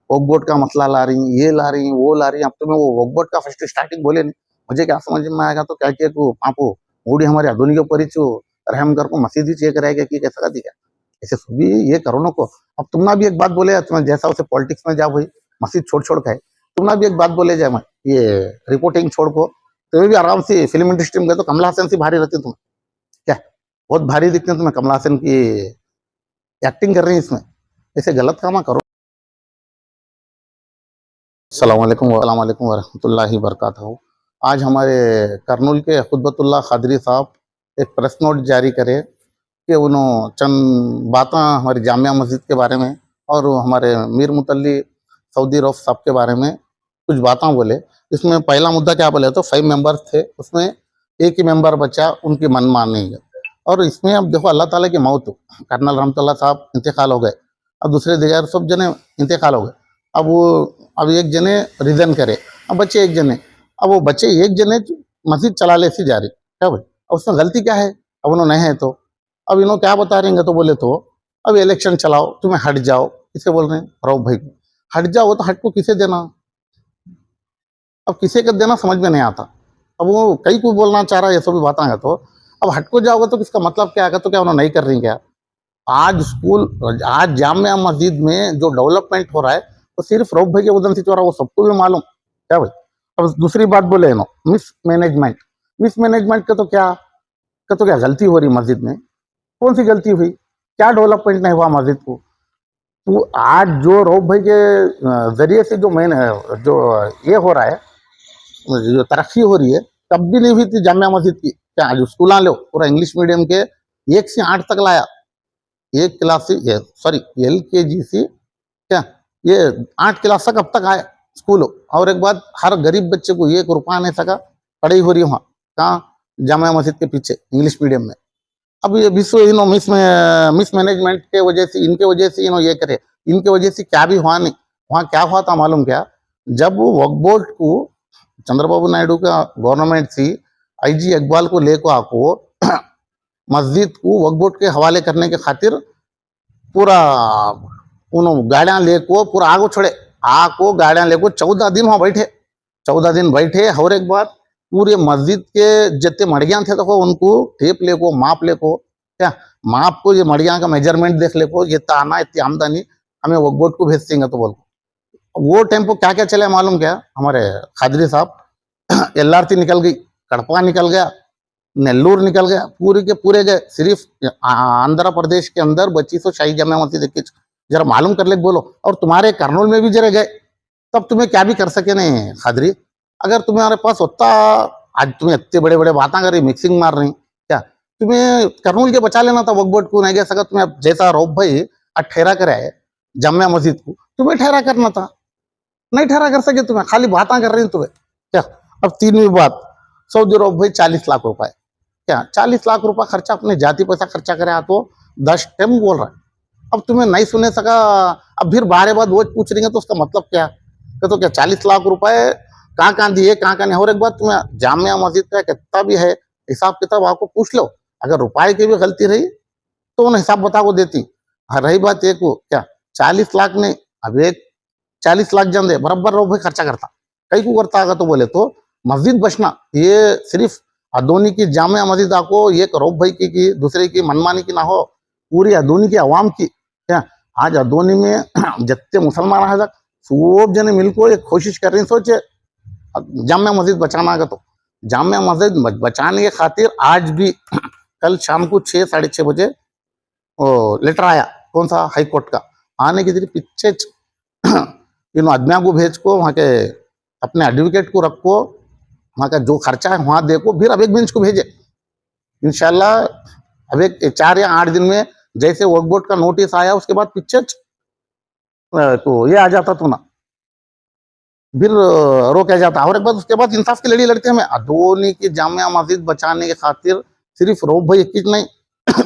वक्फ board का मसला ला रही, ये ला रही, वो ला रही। अब तो मैं वो वक्फ बोर्ड का फर्स्ट स्टार्टिंग बोले नहीं, मुझे क्या समझ में आएगा तो क्या किया को आपको मोड़ी हमारे आधुनिक के ऊपर ही रहम कर को मस्जिद ही चेक रहेगा कि कैसा का दिखा ऐसे भी ये करो ना को। अब तुमना भी एक बात बोले, तुम्हें जैसा उसे पॉलिटिक्स में जा भाई मस्जिद छोड़ खाए, तुमना भी एक बात बोले जाए मैं ये रिपोर्टिंग छोड़ को, तुम्हें भी आराम से फिल्म इंडस्ट्री में गए तो कमला हसन से भारी रहती तुम्हें क्या, बहुत भारी दिखते हैं तुम्हें कमला हसन की एक्टिंग कर रही है इसमें, ऐसे गलत काम करो। अस्सलाम वालेकुम वरहमतुल्लाहि वबरकातुहू। आज हमारे कर्नूल के खुतबतुल्लाह खादरी साहब एक प्रेस नोट जारी करे कि उन्होंने चंद बातें हमारी जामिया मस्जिद के बारे में और हमारे मीर मुतल्ली सऊदी रऊफ साहब के बारे में कुछ बातें बोले। इसमें पहला मुद्दा क्या बोले तो 5 मेंबर्स थे, उसमें एक ही मेंबर बचा, उनकी मनमानी है। और इसमें अब देखो अल्लाह ताला की मौत, कर्नल रहमतुल्लाह साहब इंतकाल हो गए, अब दूसरे दिगार सब जने इंतकाल हो गए। अब एक जने रिजन करे, अब बच्चे एक जने, अब वो बच्चे एक जने मस्जिद चला ले सी जा रही क्या भाई, अब उसमें गलती क्या है? अब उन्होंने है तो अब इन्हों क्या बता रहे हैं तो बोले तो अब इलेक्शन चलाओ, तुम्हें हट जाओ, किसे बोल रहे हैं रऊफ भाई को हट जाओ, तो हट को किसे देना? अब किसे का देना समझ में नहीं आता। अब वो कई को बोलना चाह रहा है ये सभी बातें है, तो अब हट को जाओगे तो किसका मतलब क्या है? तो क्या उन्होंने नहीं कर रही क्या? आज जामिया मस्जिद में जो डेवलपमेंट हो रहा है तो सिर्फ रऊफ भाई के वजह से हो रहा है, वो सबको भी मालूम क्या भाई। अब दूसरी बात बोले नो मिस मैनेजमेंट का तो क्या गलती हो रही मस्जिद में? कौन सी गलती हुई? क्या डेवलपमेंट नहीं हुआ मस्जिद को? तो आज जो रऊफ भाई के जरिए से जो मेन जो ये हो रहा है, जो तरक्की हो रही है, तब भी नहीं हुई थी जामिया मस्जिद की। क्या आज स्कूल लो पूरा इंग्लिश मीडियम के 1 से 8 तक लाया, एक क्लास से सॉरी LKG से क्या ये 8 क्लास तक अब तक आया स्कूल। और एक बात, हर गरीब बच्चे को 1 रुपया नहीं सका पढ़ाई हो रही है वहाँ कहाँ जामिया मस्जिद के पीछे इंग्लिश मीडियम में। अब ये विश्व मिस मैनेजमेंट के वजह से, इनके वजह से ये करे, इनके वजह से क्या भी हुआ नहीं। वहाँ क्या हुआ था मालूम क्या? जब वो वक्फ बोर्ड को चंद्रबाबू नायडू का गवर्नमेंट से IG इकबाल को लेकर आको मस्जिद को वक्फ बोर्ड के हवाले करने के खातिर पूरा उन्होंने गाड़ियां लेको पूरा आगो छोड़े, आको गाड़ियां लेको 14 दिन वहां बैठे, 14 दिन बैठे। और एक बात, पूरे मस्जिद के जितने मड़ियां थे तो उनको टेप लेको माप लेको क्या माप को ये मड़ियां का मेजरमेंट देख लेको, ये आना इतनी आमदनी हमें वक्फ बोर्ड को भेज देंगे तो बोल। वो टेम्पो क्या क्या चले मालूम क्या? हमारे खादरी साहब LRT निकल गई, कड़पा निकल गया, नेल्लूर निकल गया, पूरे के पूरे गए। सिर्फ आंध्र प्रदेश के अंदर बची सो शाही जामिया मस्जिद जरा मालूम कर ले बोलो। और तुम्हारे कर्नूल में भी जरा गए, तब तुम्हें क्या भी कर सके नहीं खादरी। अगर तुम्हारे पास होता, आज तुम्हें इतने बड़े बड़े बातें कर रही, मिक्सिंग मार रही क्या, तुम्हें कर्नूल के बचा लेना था वक्फ बोर्ड को। नहीं गया सका तुम्हें, जैसा रऊफ भाई आज ठहरा कर आए जामिया मस्जिद को, तुम्हें ठहरा करना था, नहीं ठहरा कर सके, तुम्हें खाली बातें कर रही तुम्हें क्या। अब 3वीं बात, सऊदी रऊफ भाई 40 लाख रुपए क्या, 40 लाख रुपया खर्चा अपने जाति पैसा खर्चा करे तो 10 टाइम बोल रहा है। अब तुम्हें नहीं सुने सका, अब फिर बारे बाद वो पूछ रही है तो उसका मतलब क्या? तो क्या 40 लाख रुपए कहाँ दिए, कहाँ नहीं? और एक बात, तुम्हें जामिया मस्जिद का कितना भी है हिसाब किताब आपको पूछ लो, अगर रुपए की भी गलती रही तो उन्हें हिसाब बता को देती। रही बात एक को क्या 40 लाख नहीं, अब एक 40 लाख जन दे बराबर रऊफ भाई खर्चा करता, कई को करता आगा तो बोले तो मस्जिद बचना ये सिर्फ अदोनी की जामिया मस्जिद आपको एक रऊफ भाई की दूसरे की मनमानी की ना हो, पूरी अदोनी की आवाम की क्या। आज अदोनी में जितने मुसलमान है सब जने मिलकर एक कोशिश कर रही, सोचे जामिया मस्जिद बचाना का। तो जामिया मस्जिद बचाने के खातिर आज भी कल शाम को 6 साढ़े 6 बजे लेटर आया, कौन सा हाई कोर्ट का, आने के पीछे इन आदमियों को भेज को वहाँ के अपने एडवोकेट को रखो, वहाँ का जो खर्चा है वहाँ देखो, फिर अब एक बेंच को भेजे इंशाल्लाह। अब एक 4 या 8 दिन में जैसे वक्फ बोर्ड का नोटिस आया उसके बाद पीछे तो ये आ जाता तो ना, फिर रोका जाता। और एक बात, उसके बाद इंसाफ की लड़ी लड़ते हैं। अदोनी की जामिया मस्जिद बचाने के खातिर सिर्फ रऊफ भाई एक नहीं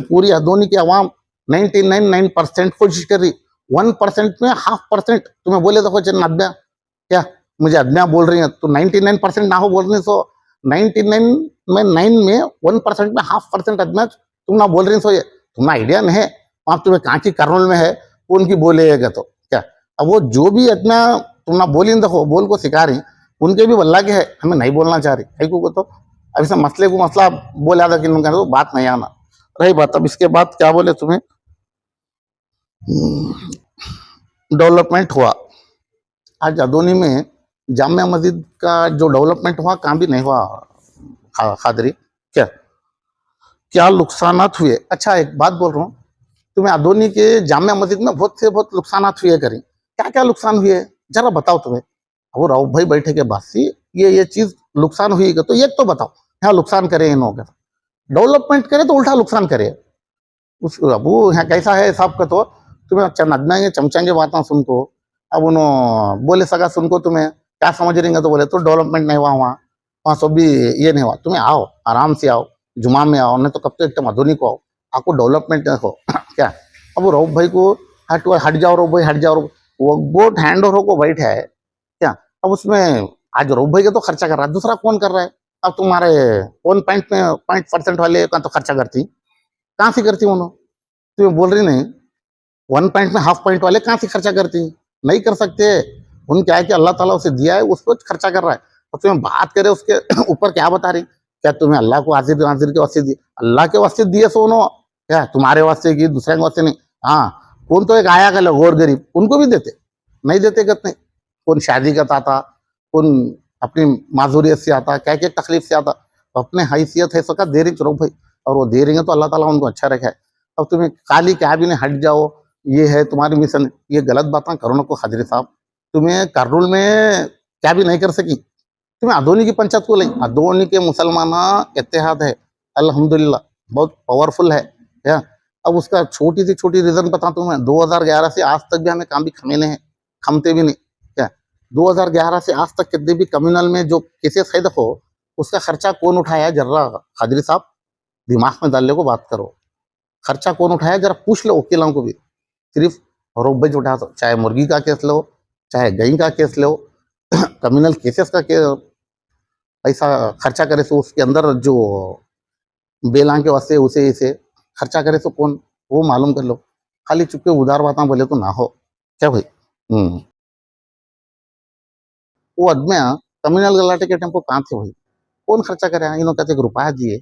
पूरी अदोनी की आवाम 99% कोशिश कर रही। 1% में 0.5% तुम्हें बोले तो अदमिया क्या, मुझे अदमिया बोल रही है तो 99% ना हो बोल रही, सो 99 में 9 में 1% में 0.5% अदमिया तुम ना बोल रही। सो ये तुम्हारा आइडिया नहीं है, वहां तुम्हें कहाँ की कर्नूल में है कौन की बोलेगा तो क्या। अब वो जो भी इतना तुम ना बोली देखो बोल को सिखा रही, उनके भी बल्ला के है, हमें नहीं बोलना चाह रही कहीं को तो अब इसे मसले को मसला बोल आदा कि उनका तो बात नहीं आना रही बात। अब इसके बाद क्या बोले तुम्हें, डेवलपमेंट हुआ आज अदोनी में, जामिया मस्जिद का जो डेवलपमेंट हुआ काम भी नहीं हुआ खादरी, क्या क्या नुकसानात हुए। अच्छा एक बात बोल रहा हूँ, तुम्हें अदोनी के जामिया मस्जिद में बहुत से बहुत नुकसानात हुए करें, क्या क्या नुकसान हुए जरा बताओ तुम्हें। वो राव भाई बैठे के बासी ये चीज नुकसान हुई तो ये तो बताओ, यहाँ नुकसान करे इन होगा, डेवलपमेंट करे तो उल्टा नुकसान करे। उस अब वो यहाँ कैसा है साहब का तो तुम्हें अच्छा नदनाएंगे चमचाएंगे बातें सुनको, अब उन्होंने बोले सगा सुनको तुम्हें क्या समझ रही तो बोले तो डेवलपमेंट नहीं हुआ वहाँ, वहाँ सब भी ये नहीं हुआ। तुम्हें आओ आराम से आओ, जुमा में आओ, नहीं तो कब तक एकदम आधुनिक को आओ, आपको डेवलपमेंट देखो क्या। अब वो रऊफ भाई को हट हट जाओ रऊफ भाई हट जाओ, वो बोट हैंड ओवर को बैठे है क्या। अब उसमें आज रऊफ भाई का तो खर्चा कर रहा है, दूसरा कौन कर रहा है। अब तुम्हारे 1% वाले का तो खर्चा करती, कहाँ से करती उन्होंने, तुम्हें बोल रही नहीं 1 पॉइंट में हाफ पॉइंट वाले कहाँ से खर्चा करती, नहीं कर सकते। उन क्या है कि अल्लाह ताला उसे दिया है उस पर खर्चा कर रहा है, और तुम्हें बात करे उसके ऊपर क्या बता रही, क्या तुम्हें अल्लाह को हाजिर हाजिर के वास्ते दिए, अल्लाह के वास्ते दिए सोनो क्या तुम्हारे वास्ते की दूसरे के वास्ते नहीं। हाँ कौन तो एक आया कल गौर गरीब उनको भी देते, नहीं देते कहते, कौन शादी करता था, कौन अपनी माजूरियत से आता, क्या क्या तकलीफ से आता, अपने हैसियत है सका दे रही चलो भाई, और वो दे रही है तो अल्लाह ताला उनको अच्छा रखे। अब तुम्हें काली क्या भी नहीं हट जाओ, ये है तुम्हारी मिशन, ये गलत बातें करो ना को हाजरी साहब। तुम्हें करनूल में क्या भी नहीं कर सकी, तुम्हें अदोनी की पंचायत को नहीं, अदोनी के मुसलमान इत्तेहाद है अल्हम्दुलिल्लाह बहुत पावरफुल है या। अब उसका छोटी सी छोटी रीजन बताता हूँ मैं, 2011 से आज तक भी हमें काम भी खमेने हैं, खमते भी नहीं क्या। 2011 से आज तक कितने भी कम्युनल में जो केसेस है देखो, उसका खर्चा कौन उठाया जर्रा खादरी साहब, दिमाग में डालने को बात करो, खर्चा कौन उठाया जरा पूछ लो वकीलों को भी। सिर्फ रोबेज उठा दो, चाहे मुर्गी का केस लो, चाहे गई का केस लो, कम्युनल केसेस का पैसा खर्चा करे तो उसके अंदर जो बेलां के वास्ते उसे इसे खर्चा करे तो कौन, वो मालूम कर लो। खाली चुपके उधार बातें बोले तो ना हो क्या भाई। वो आदमी कम्युनल गलाटे के टेम्पो कहाँ थे भाई, कौन खर्चा करे, इन्होंने कहते 1 रुपया दिए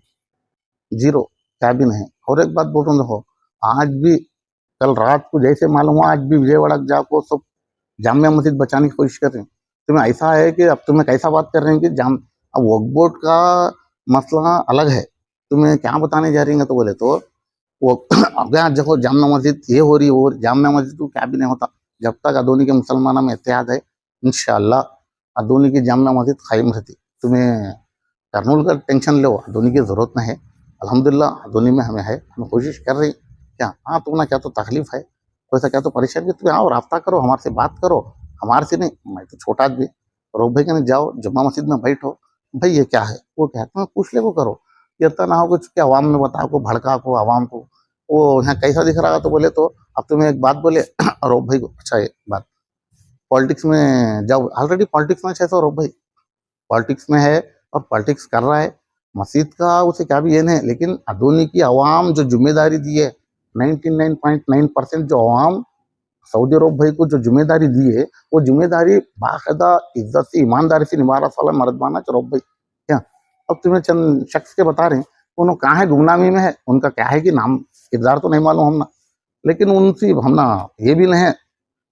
जीरो, क्या भी नहीं। और एक बात बोल रहा हूँ देखो, आज भी कल रात को जैसे मालूम हुआ आज भी विजयवाड़ा जाको सब जामिया मस्जिद बचाने की कोशिश कर रहे हैं। तुम्हें ऐसा है कि अब तुम्हें कैसा बात कर रहे हैं कि जाम, अब वक्फ बोर्ड का मसला अलग है, तुम्हें क्या बताने जा रही है तो बोले तो वो अगर देखो जामिया मस्जिद ये हो रही है, और जामिया मस्जिद को क्या भी नहीं होता जब तक अदोनी के मुसलमानों में इत्तेहाद है, इंशाअल्लाह अदोनी की जामिया मस्जिद कायम रहती। तुम्हें करनूल का टेंशन लो, अदोनी की जरूरत नहीं है, अल्हम्दुलिल्लाह अदोनी में हमें है, हम कोशिश कर रही क्या। हाँ तुम्हें क्या तो तकलीफ है, वैसा क्या तो परेशानी, तुम्हें आओ रास्ता करो हमारे से बात करो, हमारे से नहीं, मैं तो छोटा आदमी, रोक भाई कहने जाओ जुम्मा मस्जिद में बैठो, भाई ये क्या है वो क्या है, तुम्हें पूछ ले को करो, ये तो ना हो कुछ क्या अवाम में बताओ को भड़का को अवाम को, वो यहाँ कैसा दिख रहा है तो बोले तो। अब तुम्हें एक बात बोले रोक भाई को, अच्छा एक बात, पॉलिटिक्स में जाओ, ऑलरेडी पॉलिटिक्स में 600 रोक भाई पॉलिटिक्स में है और पॉलिटिक्स कर रहा है, मस्जिद का उसे क्या भी ये नहीं, लेकिन अदोनी की आवाम जो जिम्मेदारी दी है 99.9% जो आवाम सऊदी अरब भाई को जो जिम्मेदारी दी है, वो जिम्मेदारी बाकायदा इज्जत से ईमानदारी से निभा रहा साला मर्दबाना चरब भाई क्या। अब तुम्हें चंद शख्स के बता रहे हैं, उन्होंने कहाँ है गुमनामी में है, उनका क्या है कि नाम किरदार तो नहीं मालूम हमना, लेकिन उनसे हमना ये भी नहीं है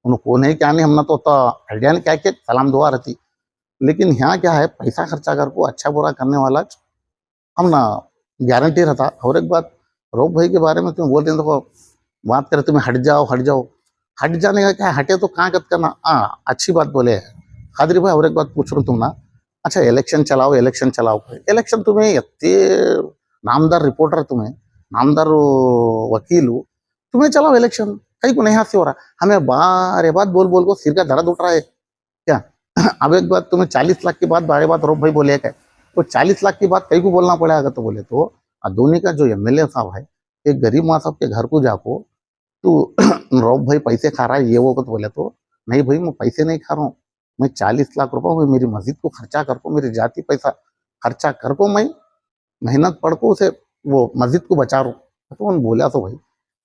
उन्होंने कौन है क्या नहीं, हमना तो आइडिया नहीं क्या क्या सलाम दुआ रहती। लेकिन यहाँ क्या है पैसा खर्चा कर को अच्छा बुरा करने वाला हम ना गारंटी रहता। और एक बात रोक भाई के बारे में तुम बोल रहे हैं, देखो बात करें तुम्हें हट जाओ, हट जाने का क्या, हटे तो कहाँ कत करना, हाँ अच्छी बात बोले खादरी भाई। और एक बात पूछ रहा हूँ तुम ना, अच्छा इलेक्शन चलाओ इलेक्शन चलाओ, इलेक्शन तुम्हें इतने नामदार रिपोर्टर, तुम्हें नामदार वकील हो, तुम्हें चलाओ इलेक्शन, कहीं को नहीं हाथ से हो रहा, हमें बारे बात बोल बोल को सिर का दर्द उठ रहा है क्या। अब एक बात तुम्हें 40 लाख की बात बारे बात रोक भाई बोले क्या, तो 40 लाख की बात कहीं को बोलना पड़ेगा तो बोले तो अदोनी का जो एमएलए साहब है, एक गरीब माँ साहब के घर को जाको तो रौब भाई पैसे खा रहा है ये वो तो बोले तो नहीं भाई मैं पैसे नहीं खा रहा हूँ, मैं 40 लाख रुपए मैं मेरी मस्जिद को खर्चा कर को, मेरी जाति पैसा खर्चा कर को, मैं मेहनत पढ़ को उसे वो मस्जिद को बचा रहा हूँ। तो उन बोला तो भाई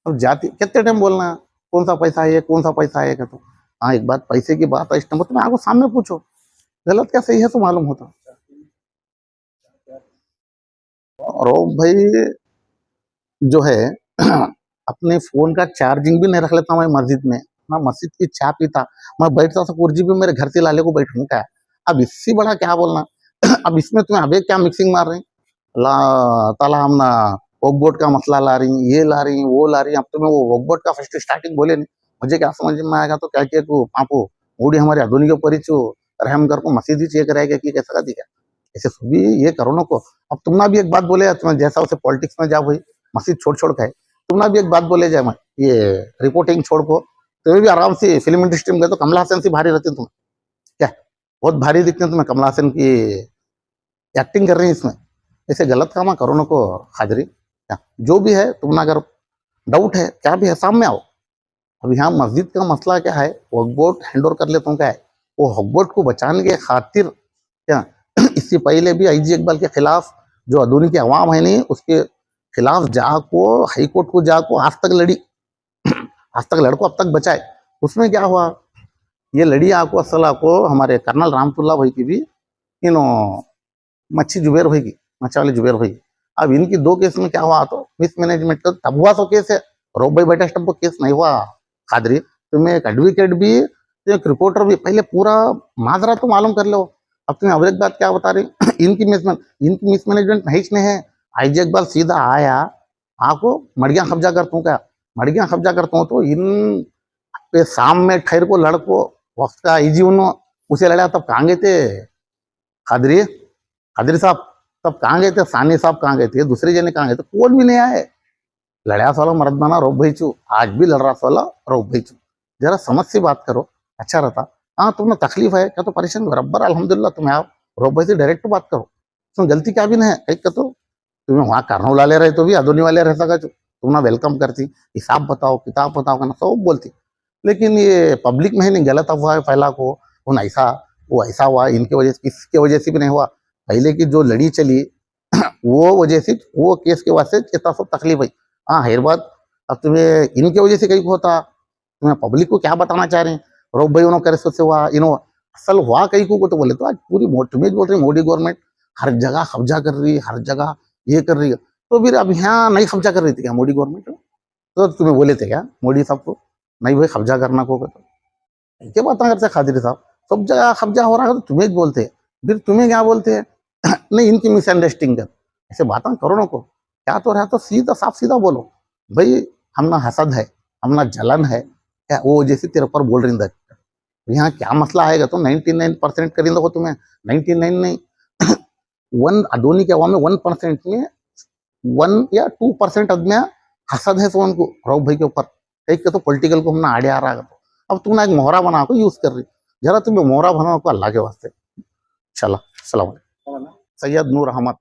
अब जाति कितने टाइम बोलना है, कौन सा पैसा है कौन सा पैसा है तो। हाँ एक बात पैसे की बात है इस नंबर, तुम्हें आगो सामने पूछो, गलत क्या सही है तो मालूम होता। और वो भाई जो है अपने फोन का चार्जिंग भी नहीं रख लेता मैं मस्जिद में, मैं मस्जिद की चाय पीता, मैं बैठता था कुर्जी भी मेरे घर से लाले को बैठूं क्या। अब इससे बड़ा क्या बोलना अब इसमें तुम्हें अबे क्या मिक्सिंग मार रहे हैं, ताला हम ना वोकबोर्ड का मसला ला रही हैं, ये ला रही हैं, वो ला रही हैं। अब तुम्हें वो वोकबोर्ड का फर्स्ट स्टार्टिंग बोले नहीं, मुझे क्या समझ में आएगा तो क्या किया तू पापो मूडी हमारे आधुनिक परिचो रहम कर को मसीदी चेक रहेगा कि कैसा का दिखा ऐसे भी ये करो ना को। अब तुम ना भी एक बात बोले तुम्हें जैसा उसे पॉलिटिक्स में जाओ भाई, मस्जिद छोड़ छोड़ के तुम ना भी एक बात बोले जाए मैं ये रिपोर्टिंग छोड़ को, तुम्हें भी आराम से फिल्म इंडस्ट्री में गए तो कमला हसन से भारी रहती तुम क्या, बहुत भारी दिखते हैं तुम्हें कमला हसन की एक्टिंग कर रही है इसमें। ऐसे गलत काम करो ना को हाजरी क्या, जो भी है तुम ना अगर डाउट है क्या भी है सामने आओ। अब यहाँ मस्जिद का मसला क्या है, वक्फ बोर्ड हैंड ओवर कर लेता हूँ क्या है, वो वक्फ बोर्ड को बचाने के खातिर क्या इससे पहले भी आईजी इकबाल के खिलाफ जो आधुनिक की अवाम है नहीं उसके खिलाफ जाको हाई कोर्ट को जाको आज तक लड़ी आज तक लड़को अब तक बचाए। उसमें क्या हुआ, ये लड़ी आको असल आको हमारे कर्नल रामतुल्ला भाई की भी इन मच्छी जुबेर भाई की मच्छा वाले जुबेर भाई। अब इनकी दो केस में क्या हुआ तो मिसमैनेजमेंट का तब हुआ तो केस है, रोब भाई बेटा स्टम्प केस नहीं हुआ खादरी। तुम्हें एक एडवोकेट भी एक रिपोर्टर भी पहले पूरा माजरा तो मालूम कर लो। अब तुम्हें अब एक बात क्या बता रही इनकी मिसमैनेजमेंट नहीं इसमें है। आईजी इकबाल सीधा आया आको मड़िया कब्जा करता हूँ क्या, मड़िया कब्जा करता हूँ तो इन पे शाम में ठहर को लड़को वक्त का आईजी उन्होंने उसे लड़ा तब कहाँ गए थे खादरी, खादरी साहब तब कहाँ गए थे, सानी साहब कहाँ गए थे, दूसरे जने कहाँ गए थे, कोई भी नहीं आए। लड़ा वाला मर्दाना रोब भाई चू आज भी लड़ रहा वाला रोब भाई चू, जरा समझ से बात करो अच्छा रहता। हाँ तुम्हें तकलीफ है क्या तो परेशान बराबर अल्हम्दुलिल्लाह तुम्हें आओ रोब भाई से डायरेक्ट बात करो, उसमें गलती क्या भी नहीं है एक तो तुम्हें वहाँ करनो वाले रहे तो भी अदोनी वाले रह सका तुम ना वेलकम करती, हिसाब बताओ किताब बताओ ना सब बोलती। लेकिन ये पब्लिक में ही नहीं गलत अफवाह फैला को उन ऐसा वो ऐसा हुआ इनकी वजह से इसके वजह से भी नहीं हुआ, पहले की जो लड़ी चली वो वजह से वो केस के वास्ते इतना सब तकलीफ हुई। हाँ हेर बात अब तुम्हें इनके वजह से कहीं होता, तुम्हें पब्लिक को क्या बताना चाह रहे हैं रोब भाई उन्होंने करे से हुआ इनो असल हुआ कहीं को तो बोले तो आज पूरी तुम्हें बोल रही मोदी गवर्नमेंट हर जगह कब्जा कर रही है, हर जगह ये कर रही है, तो फिर अब यहाँ नहीं कब्जा कर रही थी क्या मोदी गवर्नमेंट, तो तुम्हें बोले थे क्या मोदी साहब को नहीं भाई कब्जा करना को तो क्या बात करते खादिर साहब, सब जगह कब्जा हो रहा है तो तुम्हें बोलते हैं, फिर तुम्हें क्या बोलते हैं नहीं इनकी मिसअंडरस्टैंडिंग कर ऐसे बातें करो ना को, क्या तो रहा तो सीधा साफ सीधा बोलो भाई हम ना हसद है हम ना जलन है क्या वो जैसे तेरे ऊपर बोल रही यहाँ क्या मसला आएगा तो 99% करेंगे हो तुम्हें 99 नहीं 1 अदोनी के अवाम में 1% में 1 या 2% आदमी हसद है तो उनको राव भाई के ऊपर एक तो पॉलिटिकल को हमने आड़े आ रहा है तो अब तुम ना एक मोहरा बना को यूज कर रही, जरा तुम्हें मोहरा बनाओ को अल्लाह के वास्ते। चला सलाम सैयद नूर अहमद।